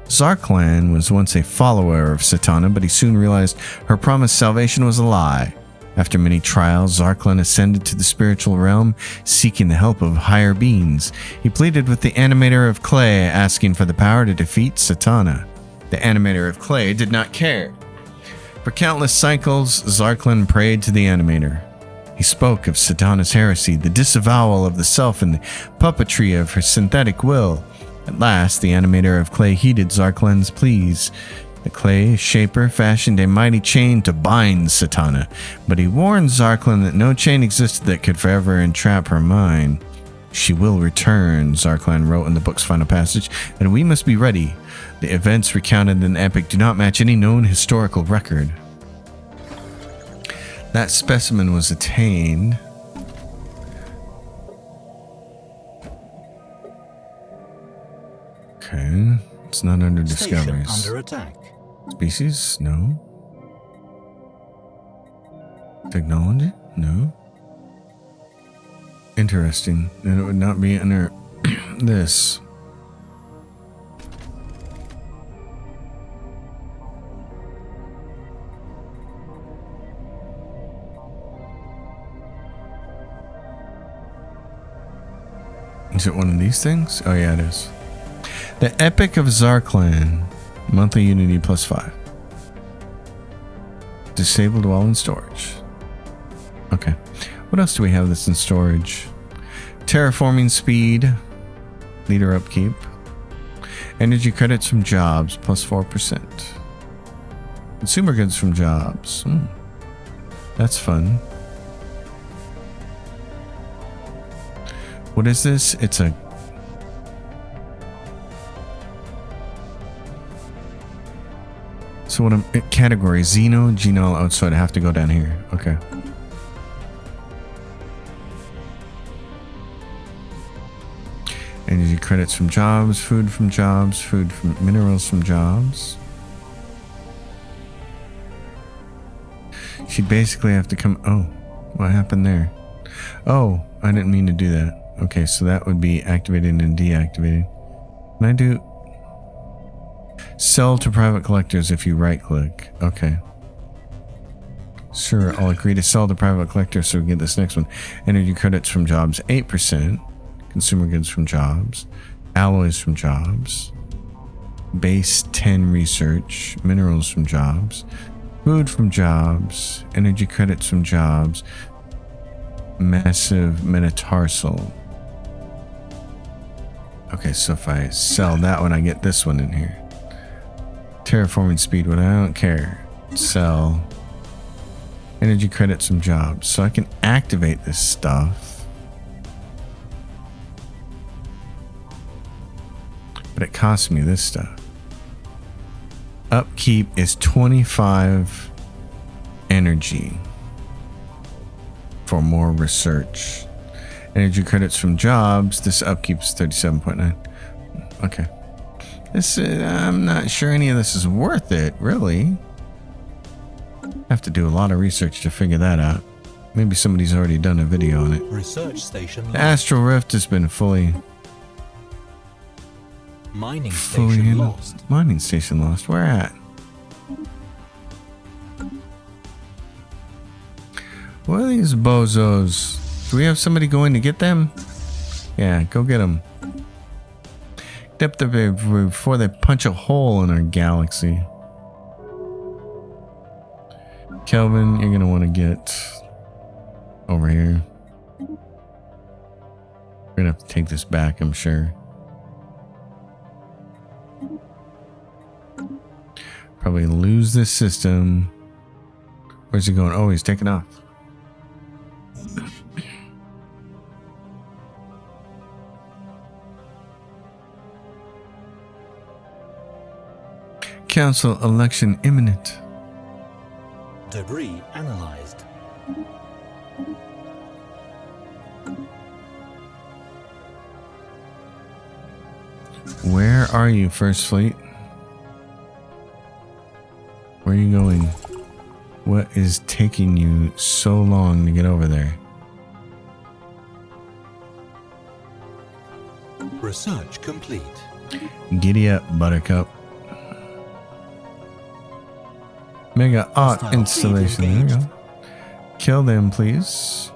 S1: Zarklan was once a follower of Satana, but he soon realized her promised salvation was a lie. After many trials, Zarklon ascended to the spiritual realm, seeking the help of higher beings. He pleaded with the Animator of Clay, asking for the power to defeat Satana. The Animator of Clay did not care. For countless cycles, Zarklon prayed to the Animator. He spoke of Satana's heresy, the disavowal of the self, and the puppetry of her synthetic will. At last, the Animator of Clay heeded Zarklon's pleas. The Clay Shaper fashioned a mighty chain to bind Satana, but he warned Zarklon that no chain existed that could forever entrap her mind. She will return, Zarklon wrote in the book's final passage, and we must be ready. The events recounted in the epic do not match any known historical record. That specimen was attained. Okay, it's not under discoveries.
S2: Station under attack.
S1: Species? No. Technology? No. Interesting. And it would not be under this. Is it one of these things? Oh yeah, it is. The Epic of Zarklon. Monthly Unity +5. Disabled while in storage. Okay. What else do we have that's in storage? Terraforming speed. Leader upkeep. Energy credits from jobs +4%. Consumer goods from jobs. That's fun. What is this? It's a... So what I'm... Category. Xeno, Genol. Oh, so I'd have to go down here. Okay. Energy credits from jobs. Food from jobs. Food from... Minerals from jobs. She'd basically have to come... Oh. What happened there? Oh. I didn't mean to do that. Okay, so that would be activating and deactivating. Can I do sell to private collectors if you right click? Okay. Sure, I'll agree to sell to private collectors so we get this next one. Energy credits from jobs 8%. Consumer goods from jobs. Alloys from jobs. Base 10 research. Minerals from jobs. Food from jobs. Energy credits from jobs. Massive metatarsal. Okay, so if I sell that one, I get this one in here. Terraforming speed, but I don't care. Sell. Energy credits from jobs. So I can activate this stuff. But it costs me this stuff. Upkeep is 25 energy for more research. Energy credits from jobs. This upkeep is 37.9. Okay. This I'm not sure any of this is worth it, really. Have to do a lot of research to figure that out. Maybe somebody's already done a video on it.
S2: Research station.
S1: The Astral Rift has been fully
S2: station lost.
S1: Mining station lost. Where at? What are these bozos? Do we have somebody going to get them? Yeah, go get them. Get up there before they punch a hole in our galaxy. Kelvin, you're gonna want to get over here. We're gonna have to take this back, I'm sure. Probably lose this system. Where's he going? Oh, he's taking off. Council election imminent.
S2: Debris analyzed.
S1: Where are you, First Fleet? Where are you going? What is taking you so long to get over there?
S2: Research complete.
S1: Giddy up, Buttercup. Mega Art
S2: Hostile
S1: installation. There we go. Kill them, please.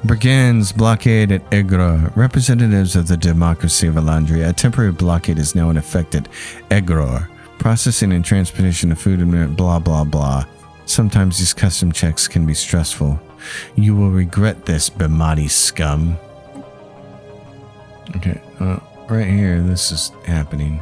S1: Brigands blockade at Egror. Representatives of the democracy of Alandria. A temporary blockade is now in effect at Egror. Processing and transportation of food and blah blah blah. Sometimes these custom checks can be stressful. You will regret this, Bemati scum. Okay, right here, this is happening.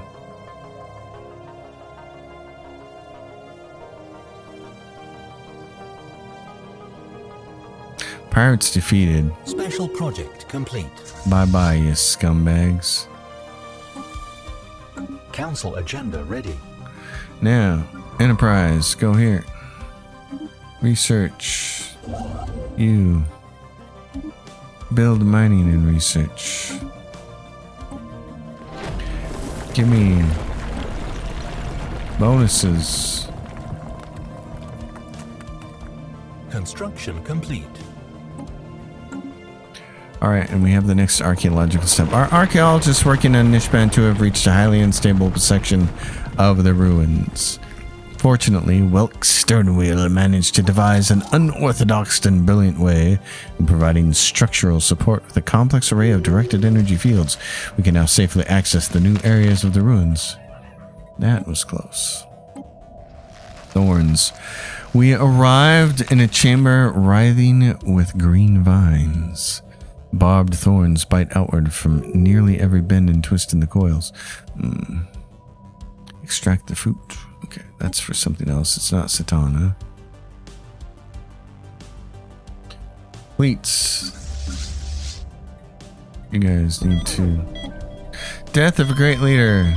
S1: Pirates defeated.
S2: Special project complete.
S1: Bye-bye, you scumbags.
S2: Council agenda ready.
S1: Now, Enterprise, go here. Research. You. Build mining and research. Give me bonuses.
S2: Construction complete.
S1: Alright, and we have the next archaeological step. Our archaeologists working on Nishban 2 have reached a highly unstable section of the ruins. Fortunately, Welk Sternwheel managed to devise an unorthodox and brilliant way in providing structural support with a complex array of directed energy fields. We can now safely access the new areas of the ruins. That was close. Thorns. We arrived in a chamber writhing with green vines. Barbed thorns bite outward from nearly every bend and twist in the coils. Extract the fruit. Okay, that's for something else. It's not Satana. Fleets. You guys need to... Death of a great leader.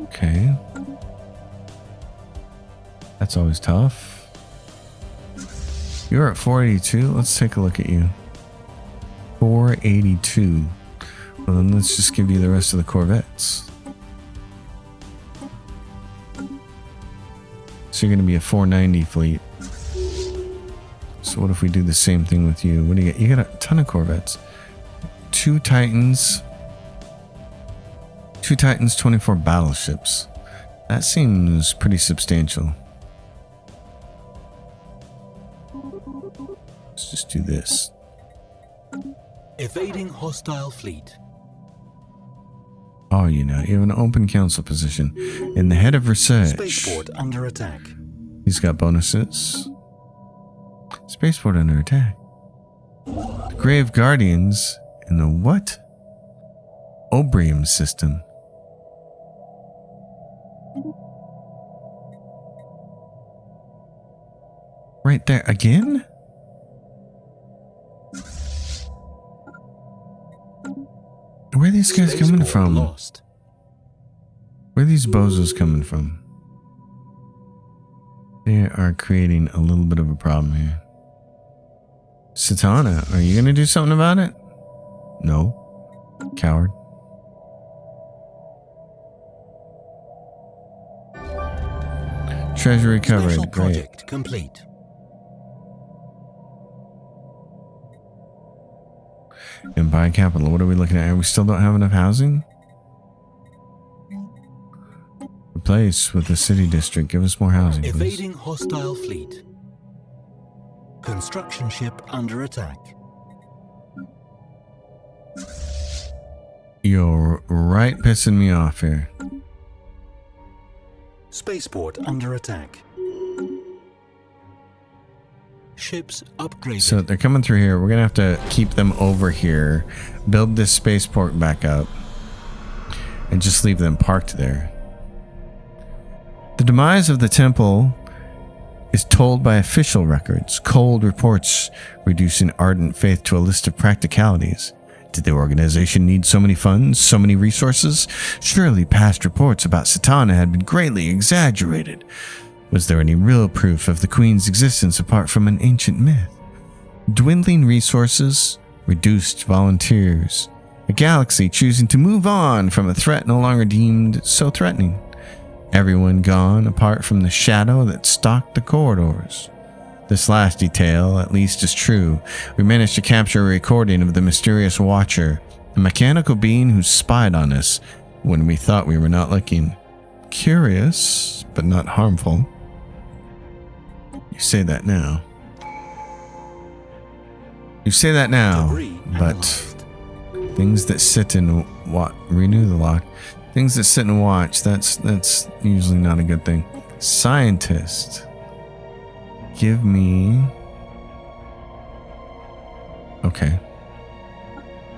S1: Okay. That's always tough. You're at 482. Let's take a look at you. 482. Well, then let's just give you the rest of the Corvettes. So you're going to be a 490 fleet. So what if we do the same thing with you? What do you get? You got a ton of Corvettes. 2 Titans. 2 Titans, 24 battleships. That seems pretty substantial. Let's just do this.
S2: Evading hostile fleet.
S1: Oh, you know, you have an open council position. In the head of research.
S2: Spaceport under attack.
S1: He's got bonuses. Spaceport under attack. Grave Guardians in the what? Obrium system. Right there again? Where are these guys coming from?
S2: Lost.
S1: Where are these bozos coming from? They are creating a little bit of a problem here. Satana, are you going to do something about it? No. Coward. Treasure recovered.
S2: Special
S1: Great.
S2: project complete.
S1: Empire Capital. What are we looking at? We still don't have enough housing? Replace with the city district. Give us more housing, please.
S2: Evading hostile fleet. Construction ship under attack.
S1: You're right pissing me off here.
S2: Spaceport under attack. Ships upgraded.
S1: So they're coming through here. We're going to have to keep them over here. Build this spaceport back up. And just leave them parked there. The demise of the temple is told by official records. Cold reports reducing ardent faith to a list of practicalities. Did the organization need so many funds, so many resources? Surely past reports about Satana had been greatly exaggerated. Was there any real proof of the Queen's existence apart from an ancient myth? Dwindling resources, reduced volunteers, a galaxy choosing to move on from a threat no longer deemed so threatening. Everyone gone apart from the shadow that stalked the corridors. This last detail, at least, is true. We managed to capture a recording of the mysterious Watcher, a mechanical being who spied on us when we thought we were not looking. Curious, but not harmful. You say that now. You say that now, but things that sit and renew the lock. Things that sit and watch, that's usually not a good thing. Scientist. Give me... Okay.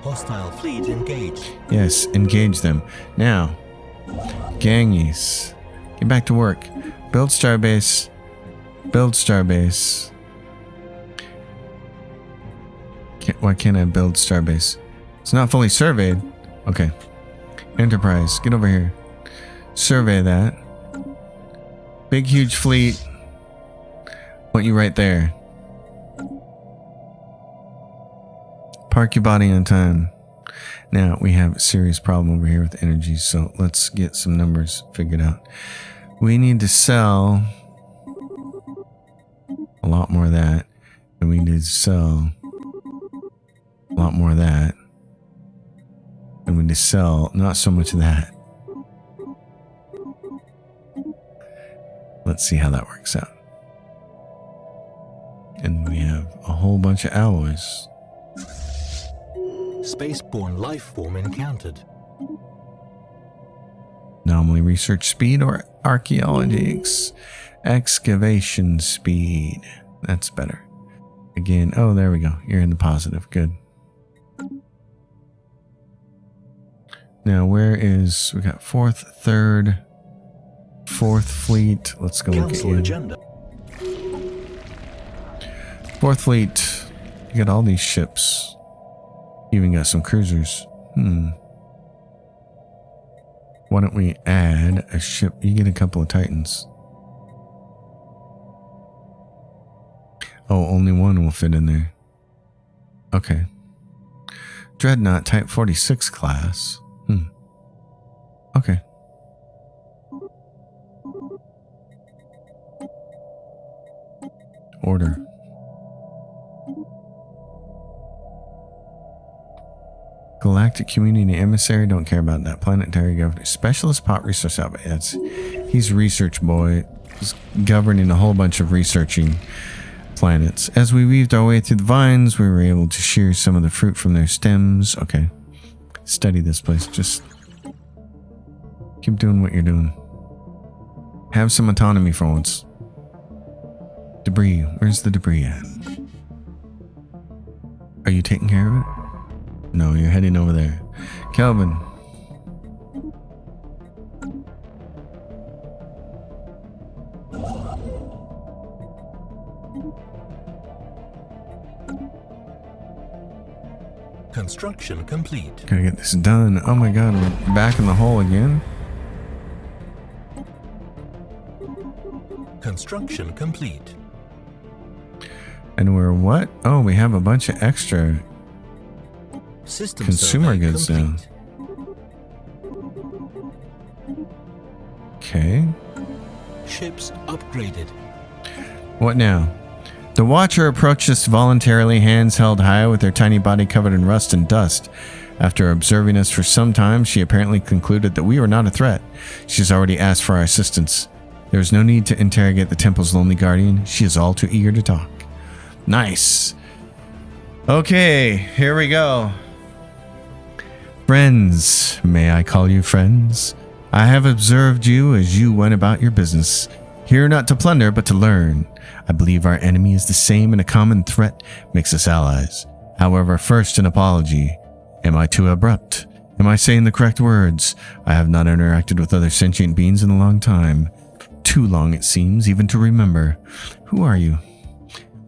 S2: Hostile fleet engaged.
S1: Yes, engage them. Now, gangies. Get back to work. Build starbase. Build starbase. Why can't I build starbase? It's not fully surveyed. Okay. Enterprise, get over here. Survey that. Big, huge fleet. Want you right there. Park your body on time. Now, we have a serious problem over here with energy, so let's get some numbers figured out. We need to sell a lot more of that, and we need to sell a lot more of that, and we need to sell not so much of that. Let's see how that works out. And we have a whole bunch of alloys.
S2: Spaceborne life form encountered.
S1: Anomaly research speed or archaeology excavation speed. That's better. Again, oh, there we go. You're in the positive. Good. Now, where is... We got 4th, 3rd, 4th fleet. Let's go look at you.
S2: Agenda.
S1: 4th fleet. You got all these ships. You even got some cruisers. Why don't we add a ship? You get a couple of Titans. Oh, only one will fit in there. Okay. Dreadnought Type 46 class. Okay. Order. Galactic Community Emissary, don't care about that. Planetary Governor. Specialist Pot Resource Output. He's research boy. He's governing a whole bunch of researching planets. As we weaved our way through the vines, we were able to shear some of the fruit from their stems. Okay. Study this place. Just keep doing what you're doing. Have some autonomy for once. Debris. Where's the debris at? Are you taking care of it? No, you're heading over there. Kelvin.
S2: Construction complete.
S1: Gotta get this done. Oh my god, we're back in the hole again.
S2: Construction complete.
S1: And we're what? Oh, we have a bunch of extra
S2: System
S1: consumer goods now. Okay.
S2: Ships upgraded.
S1: What now? The Watcher approached us voluntarily, hands held high with her tiny body covered in rust and dust. After observing us for some time, she apparently concluded that we were not a threat. She's already asked for our assistance. There is no need to interrogate the temple's lonely guardian. She is all too eager to talk. Nice. Okay, here we go. Friends, may I call you friends? I have observed you as you went about your business, here not to plunder but to learn. I believe our enemy is the same and a common threat makes us allies. However, first an apology. Am I too abrupt? Am I saying the correct words? I have not interacted with other sentient beings in a long time. Too long it seems, even to remember. Who are you?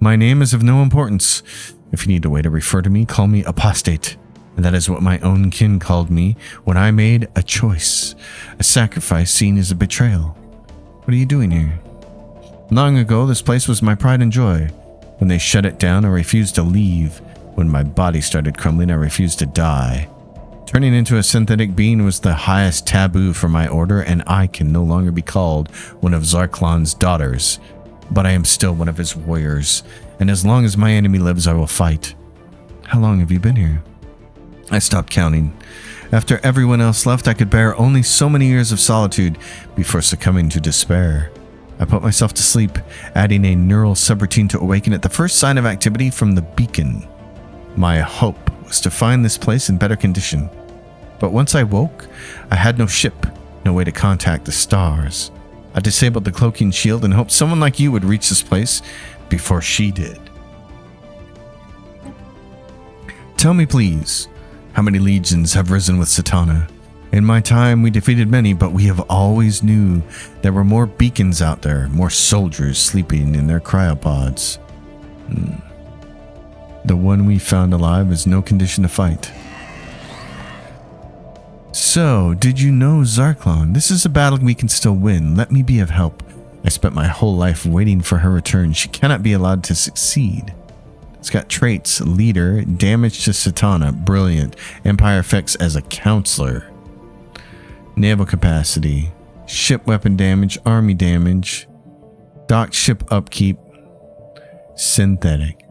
S1: My name is of no importance. If you need a way to refer to me, call me apostate. And that is what my own kin called me when I made a choice, a sacrifice seen as a betrayal. What are you doing here? Long ago, this place was my pride and joy. When they shut it down, I refused to leave. When my body started crumbling, I refused to die. Turning into a synthetic being was the highest taboo for my order, and I can no longer be called one of Zarklon's daughters. but I am still one of his warriors, and as long as my enemy lives, I will fight. How long have you been here? I stopped counting. After everyone else left, I could bear only so many years of solitude before succumbing to despair. I put myself to sleep, adding a neural subroutine to awaken at the first sign of activity from the beacon. My hope was to find this place in better condition. But once I woke, I had no ship, no way to contact the stars. I disabled the cloaking shield and hoped someone like you would reach this place before she did. Tell me, please, how many legions have risen with Satana? In my time, we defeated many, but we have always knew there were more beacons out there, more soldiers sleeping in their cryopods. The one we found alive is no condition to fight. So, did you know Zarklon? This is a battle we can still win. Let me be of help. I spent my whole life waiting for her return. She cannot be allowed to succeed. It's got traits: leader, damage to Satana, brilliant, empire effects as a counselor, naval capacity, ship weapon damage, army damage, docked ship upkeep, synthetic.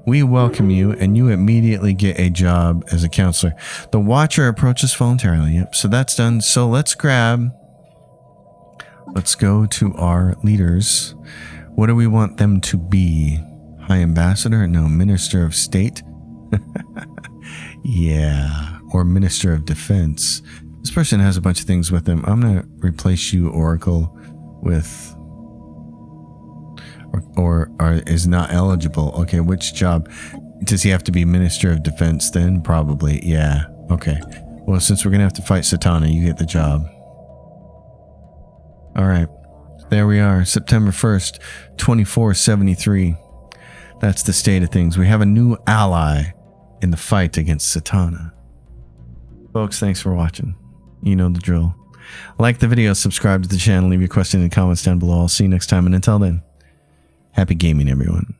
S1: We welcome you, and you immediately get a job as a counselor. The Watcher approaches voluntarily. Yep, so that's done. So let's go to our leaders. What do we want them to be? High Ambassador? No, Minister of State? Yeah, or Minister of Defense. This person has a bunch of things with them. I'm going to replace you, Oracle, with... Or is not eligible. Okay, which job? Does he have to be Minister of Defense then? Probably, yeah. Okay. Well, since we're going to have to fight Satana, you get the job. Alright. There we are. September 1st, 2473. That's the state of things. We have a new ally in the fight against Satana. Folks, thanks for watching. You know the drill. Like the video, subscribe to the channel, leave your question in the comments down below. I'll see you next time, and until then, happy gaming, everyone.